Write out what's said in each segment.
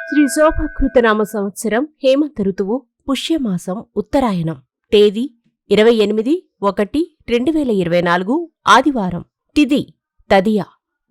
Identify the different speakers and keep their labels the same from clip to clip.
Speaker 1: శ్రీ శోభకృతనామ సంవత్సరం హేమంత ఋతువు పుష్యమాసం ఉత్తరాయణం. తేదీ 28/1/2024 ఆదివారం. తిథి తదియ.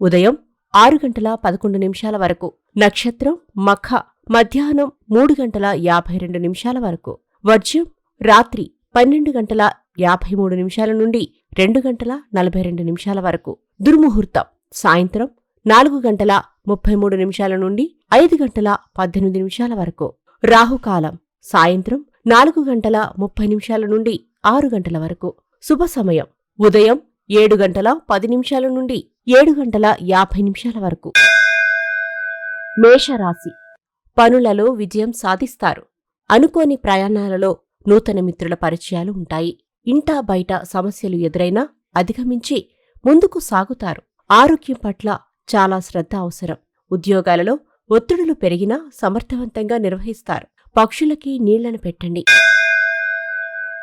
Speaker 1: ఉదయం 6:11 వరకు. నక్షత్రం మఖ. మధ్యాహ్నం 3:52 వరకు. వర్జ్యం రాత్రి 12:53 నుండి 2:42 వరకు. దుర్ముహూర్తం సాయంత్రం 4:33 నుండి 5:18 వరకు. రాహుకాలం సాయంత్రం 4:30 నుండి 6 గంటల వరకు. శుభ సమయం ఉదయం 7:10 నుండి 7:50 వరకు. మేషరాశి. పనులలో విజయం సాధిస్తారు. అనుకోని ప్రయాణాలలో నూతన మిత్రుల పరిచయాలు ఉంటాయి. ఇంటా బయట సమస్యలు ఎదురైనా అధిగమించి ముందుకు సాగుతారు. ఆరోగ్యం పట్ల చాలా శ్రద్ధ అవసరం. ఉద్యోగాలలో ఒత్తిడులు పెరిగినా సమర్థవంతంగా నిర్వహిస్తారు. పక్షులకి నీళ్లను పెట్టండి.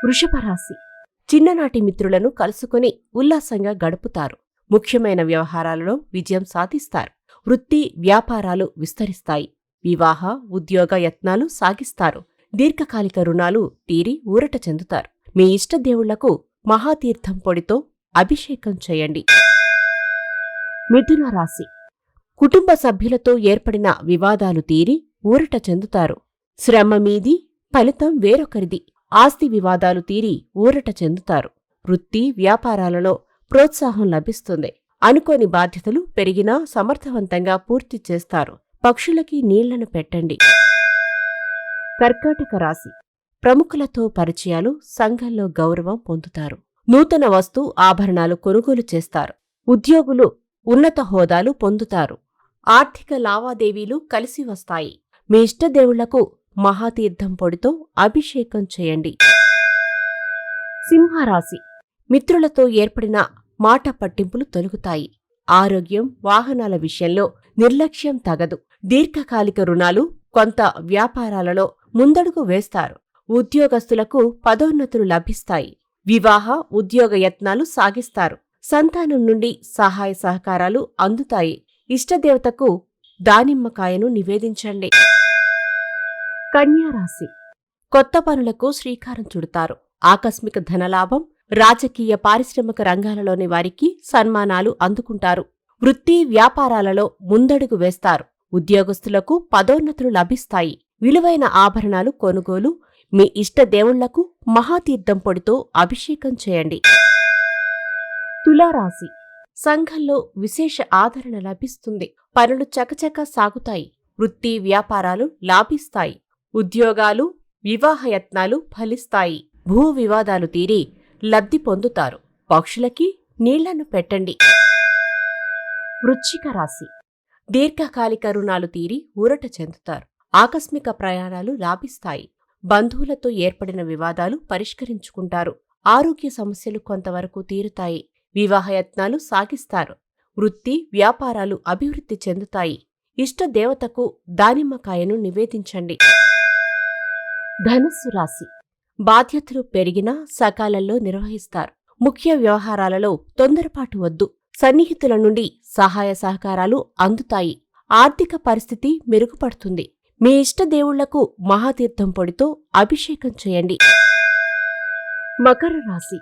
Speaker 1: వృషభరాశి. చిన్ననాటి మిత్రులను కలుసుకుని ఉల్లాసంగా గడుపుతారు. ముఖ్యమైన వ్యవహారాలలో విజయం సాధిస్తారు. వృత్తి వ్యాపారాలు విస్తరిస్తాయి. వివాహ ఉద్యోగ యత్నాలు సాగిస్తారు. దీర్ఘకాలిక రుణాలు తీరి ఊరట చెందుతారు. మీ ఇష్టదేవుళ్లకు మహాతీర్థం పొడితో అభిషేకం చేయండి. మిథున రాశి. కుటుంబ సభ్యులతో ఏర్పడిన వివాదాలు తీరి ఊరట చెందుతారు. శ్రమ మీది, ఫలితం వేరొకరిది. ఆస్తి వివాదాలు తీరి ఊరట చెందుతారు. వృత్తి వ్యాపారాలలో ప్రోత్సాహం లభిస్తుంది. అనుకోని బాధ్యతలు పెరిగినా సమర్థవంతంగా పూర్తి చేస్తారు. పక్షులకి నీళ్లను పెట్టండి. కర్కాటక రాశి. ప్రముఖులతో పరిచయాలు, సంఘంలో గౌరవం పొందుతారు. నూతన వస్తు ఆభరణాలు కొనుగోలు చేస్తారు. ఉద్యోగులు ఉన్నత హోదాలు పొందుతారు. ఆర్థిక లావాదేవీలు కలిసి వస్తాయి. మీ ఇష్టదేవుళ్లకు మహాతీర్థం పొడితో అభిషేకం చేయండి. సింహరాశి. మిత్రులతో ఏర్పడిన మాట పట్టింపులు తొలగుతాయి. ఆరోగ్యం వాహనాల విషయంలో నిర్లక్ష్యం తగదు. దీర్ఘకాలిక రుణాలు కొంత వ్యాపారాలలో ముందడుగు వేస్తారు. ఉద్యోగస్తులకు పదోన్నతులు లభిస్తాయి. వివాహ ఉద్యోగ యత్నాలు సాగిస్తారు. సంతానం నుండి సహాయ సహకారాలు అందుతాయి. ఇష్టదేవతకు దానిమ్మకాయను నివేదించండి. కన్యారాశి. కొత్త పనులకు శ్రీకారం చుడతారు. ఆకస్మిక ధనలాభం. రాజకీయ పారిశ్రామిక రంగాలలోని వారికి సన్మానాలు అందుకుంటారు. వృత్తి వ్యాపారాలలో ముందడుగు వేస్తారు. ఉద్యోగస్తులకు పదోన్నతులు లభిస్తాయి. విలువైన ఆభరణాలు కొనుగోలు. మీ ఇష్టదేవుళ్లకు మహాతీర్థం పొడితో అభిషేకం చేయండి. తులారాశి. సంఘంలో విశేష ఆదరణ లభిస్తుంది. పనులు చకచక సాగుతాయి. వృత్తి వ్యాపారాలు లాభిస్తాయి. ఉద్యోగాలు వివాహయత్నాలు ఫలిస్తాయి. భూ వివాదాలు తీరి లబ్ధి పొందుతారు. పక్షులకి నీళ్లను పెట్టండి. వృశ్చిక రాశి. దీర్ఘకాలిక రుణాలు తీరి ఊరట చెందుతారు. ఆకస్మిక ప్రయాణాలు లాభిస్తాయి. బంధువులతో ఏర్పడిన వివాదాలు పరిష్కరించుకుంటారు. ఆరోగ్య సమస్యలు కొంతవరకు తీరుతాయి. వివాహయత్నాలు సాగిస్తారు. వృత్తి వ్యాపారాలు అభివృద్ధి చెందుతాయి. ఇష్టదేవతకు దానిమ్మకాయను నివేదించండి. ధనుస్సు రాశి. బాధ్యతలు పెరిగినా సకాలంలో నిర్వహిస్తారు. ముఖ్య వ్యవహారాలలో తొందరపాటు వద్దు. సన్నిహితుల నుండి సహాయ సహకారాలు అందుతాయి. ఆర్థిక పరిస్థితి మెరుగుపడుతుంది. మీ ఇష్టదేవుళ్లకు మహాతీర్థం పొడితో అభిషేకం చేయండి. మకర రాశి.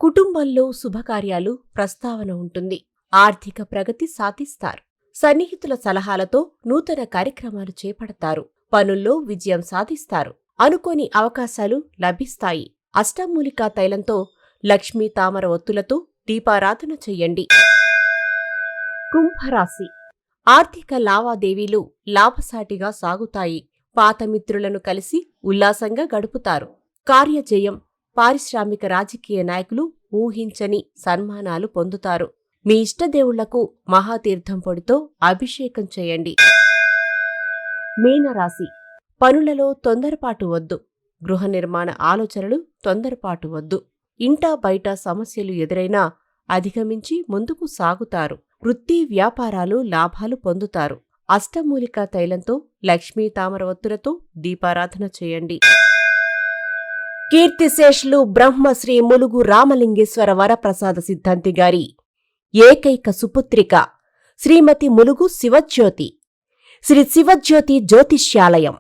Speaker 1: కుటుంబంలో శుభకార్యాలు ప్రస్తావన ఉంటుంది. ఆర్థిక ప్రగతి సాధిస్తారు. సన్నిహితుల సలహాలతో నూతన కార్యక్రమాలు చేపడతారు. పనుల్లో విజయం సాధిస్తారు. అనుకోని అవకాశాలు లభిస్తాయి. అష్టమూలికా తైలంతో లక్ష్మీ తామర ఒత్తులతో దీపారాధన చెయ్యండి. కుంభరాశి. ఆర్థిక లావాదేవీలు లాభసాటిగా సాగుతాయి. పాత మిత్రులను కలిసి ఉల్లాసంగా గడుపుతారు. కార్యజయం. పారిశ్రామిక రాజకీయ నాయకులు ఊహించని సన్మానాలు పొందుతారు. మీ ఇష్టదేవుళ్లకు మహాతీర్థం పొడితో అభిషేకం చేయండి. మీనరాశి. పనులలో తొందరపాటు వద్దు. గృహ నిర్మాణ ఆలోచనలు తొందరపాటు వద్దు. ఇంటా బయట సమస్యలు ఎదురైనా అధిగమించి ముందుకు సాగుతారు. వృత్తి వ్యాపారాలు లాభాలు పొందుతారు. అష్టమూలికా తైలంతో లక్ష్మీ తామర ఒత్తులతో దీపారాధన చేయండి. కీర్తిశేషులు బ్రహ్మశ్రీ ములుగు రామలింగేశ్వర వరప్రసాద సిద్ధాంతి గారి ఏకైక సుపుత్రిక శ్రీమతి ములుగు శివజ్యోతి శ్రీ శివజ్యోతి జ్యోతిష్యాలయం.